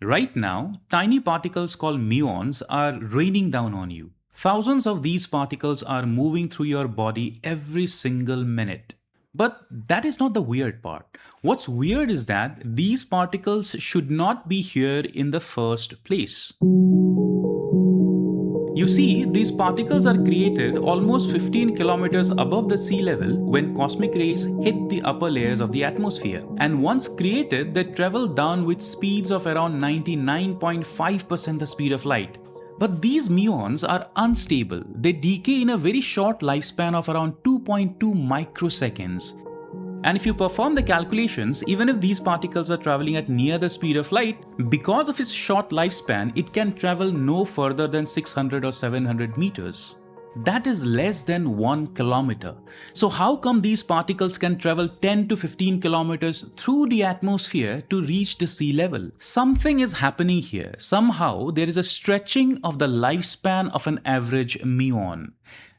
Right now, tiny particles called muons are raining down on you. Thousands of these particles are moving through your body every single minute. But that is not the weird part. What's weird is that these particles should not be here in the first place. You see, these particles are created almost 15 kilometers above the sea level when cosmic rays hit the upper layers of the atmosphere. And once created, they travel down with speeds of around 99.5% the speed of light. But these muons are unstable. They decay in a very short lifespan of around 2.2 microseconds. And if you perform the calculations, even if these particles are traveling at near the speed of light, because of its short lifespan, it can travel no further than 600 or 700 meters. That is less than 1 kilometer. So how come these particles can travel 10 to 15 kilometers through the atmosphere to reach the sea level? Something is happening here. Somehow there is a stretching of the lifespan of an average muon.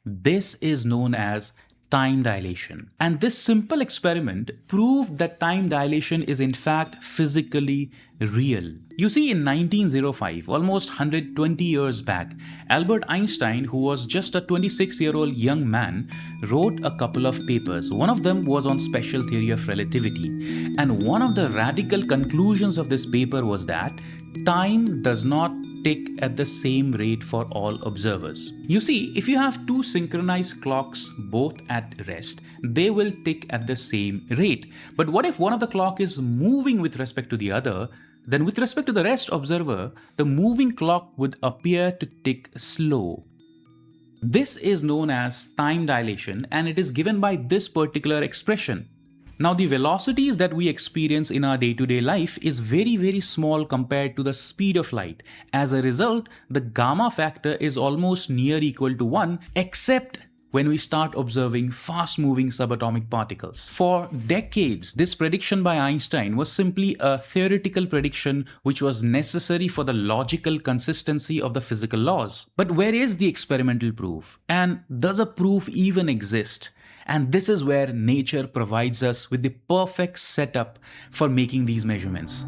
This is known as time dilation. And this simple experiment proved that time dilation is in fact physically real. You see, in 1905, almost 120 years back, Albert Einstein, who was just a 26-year-old young man, wrote a couple of papers. One of them was on special theory of relativity. And one of the radical conclusions of this paper was that time does not tick at the same rate for all observers. You see, if you have two synchronized clocks both at rest, they will tick at the same rate. But what if one of the clock is moving with respect to the other? Then with respect to the rest observer, the moving clock would appear to tick slow. This is known as time dilation, and it is given by this particular expression. Now, the velocities that we experience in our day-to-day life is very small compared to the speed of light. As a result, the gamma factor is almost near equal to 1, except when we start observing fast-moving subatomic particles. For decades, this prediction by Einstein was simply a theoretical prediction which was necessary for the logical consistency of the physical laws. But where is the experimental proof? And does a proof even exist? And this is where nature provides us with the perfect setup for making these measurements.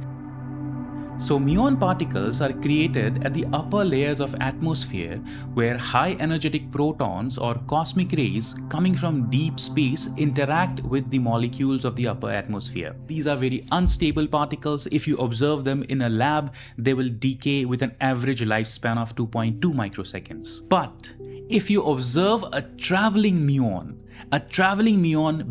So muon particles are created at the upper layers of atmosphere where high energetic protons or cosmic rays coming from deep space interact with the molecules of the upper atmosphere. These are very unstable particles. If you observe them in a lab, they will decay with an average lifespan of 2.2 microseconds. But if you observe a traveling muon,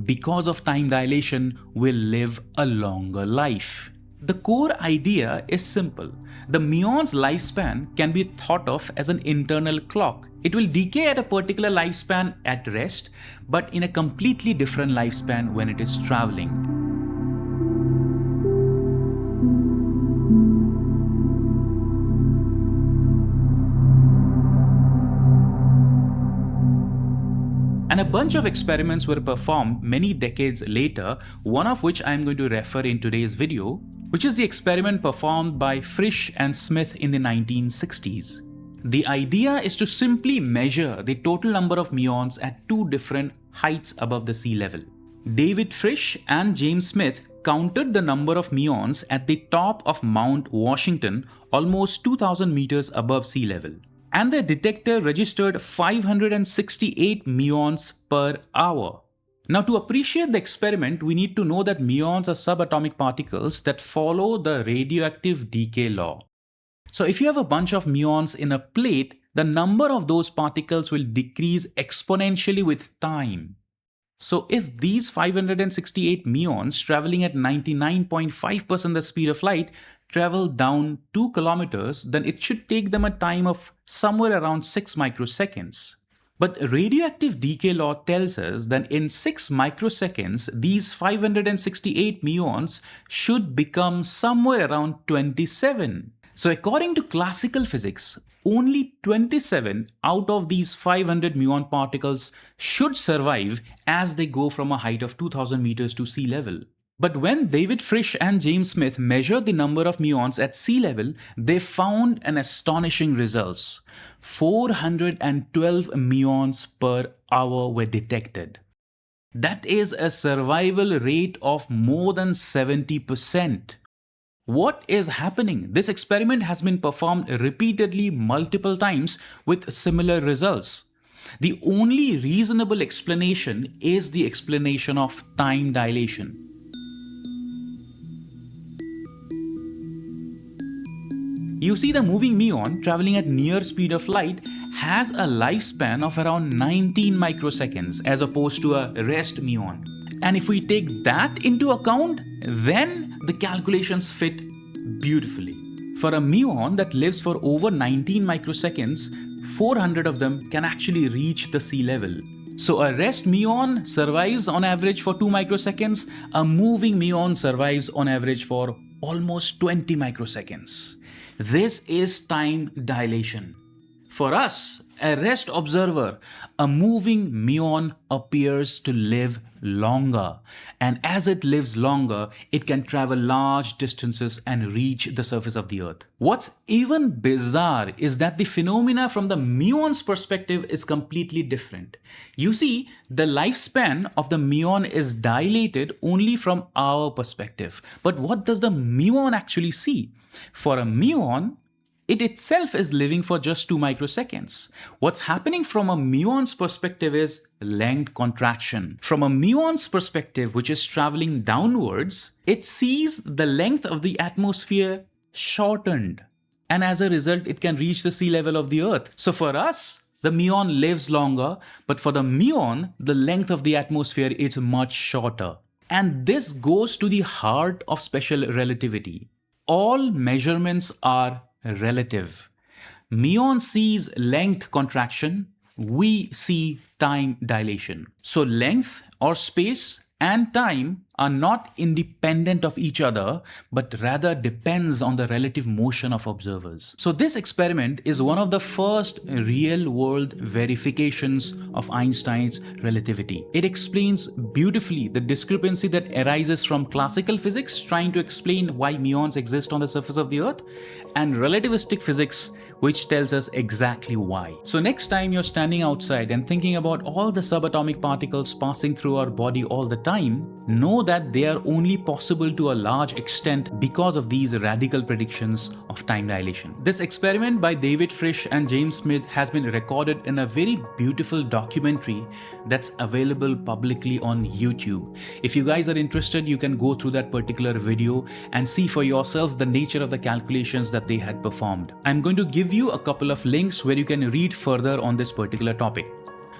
because of time dilation will live a longer life. The core idea is simple. The muon's lifespan can be thought of as an internal clock. It will decay at a particular lifespan at rest, but in a completely different lifespan when it is traveling. And a bunch of experiments were performed many decades later, one of which I am going to refer in today's video, which is the experiment performed by Frisch and Smith in the 1960s. The idea is to simply measure the total number of muons at two different heights above the sea level. David Frisch and James Smith counted the number of muons at the top of Mount Washington, almost 2,000 meters above sea level. And the detector registered 568 muons per hour. Now, to appreciate the experiment, we need to know that muons are subatomic particles that follow the radioactive decay law. So if you have a bunch of muons in a plate, the number of those particles will decrease exponentially with time. So if these 568 muons traveling at 99.5% the speed of light travel down 2 kilometers, then it should take them a time of somewhere around 6 microseconds. But radioactive decay law tells us that in 6 microseconds, these 568 muons should become somewhere around 27. So according to classical physics, only 27 out of these 500 muon particles should survive as they go from a height of 2,000 meters to sea level. But when David Frisch and James Smith measured the number of muons at sea level, they found an astonishing results. 412 muons per hour were detected. That is a survival rate of more than 70%. What is happening? This experiment has been performed repeatedly multiple times with similar results. The only reasonable explanation is the explanation of time dilation. You see, the moving muon traveling at near speed of light has a lifespan of around 19 microseconds as opposed to a rest muon. And if we take that into account, then the calculations fit beautifully. For a muon that lives for over 19 microseconds, 400 of them can actually reach the sea level. So a rest muon survives on average for 2 microseconds, a moving muon survives on average for almost 20 microseconds. This is time dilation. For us, a rest observer, a moving muon appears to live longer. And as it lives longer, it can travel large distances and reach the surface of the Earth. What's even bizarre is that the phenomena from the muon's perspective is completely different. You see, the lifespan of the muon is dilated only from our perspective. But what does the muon actually see? For a muon, it itself is living for just 2 microseconds. What's happening from a muon's perspective is length contraction. From a muon's perspective, which is traveling downwards, it sees the length of the atmosphere shortened. And as a result, it can reach the sea level of the Earth. So for us, the muon lives longer, but for the muon, the length of the atmosphere is much shorter. And this goes to the heart of special relativity. All measurements are relative. Muon sees length contraction, we see time dilation. So length or space and time are not independent of each other, but rather depends on the relative motion of observers. So this experiment is one of the first real-world verifications of Einstein's relativity. It explains beautifully the discrepancy that arises from classical physics trying to explain why muons exist on the surface of the Earth, and relativistic physics, which tells us exactly why. So next time you're standing outside and thinking about all the subatomic particles passing through our body all the time, know that they are only possible to a large extent because of these radical predictions of time dilation. This experiment by David Frisch and James Smith has been recorded in a very beautiful documentary that's available publicly on YouTube. If you guys are interested, you can go through that particular video and see for yourself the nature of the calculations that they had performed. I'm going to give you a couple of links where you can read further on this particular topic.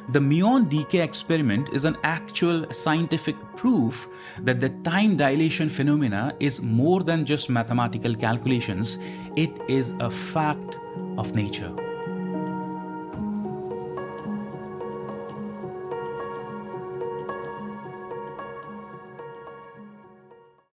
The Muon Decay experiment is an actual scientific proof that the time dilation phenomena is more than just mathematical calculations. It is a fact of nature.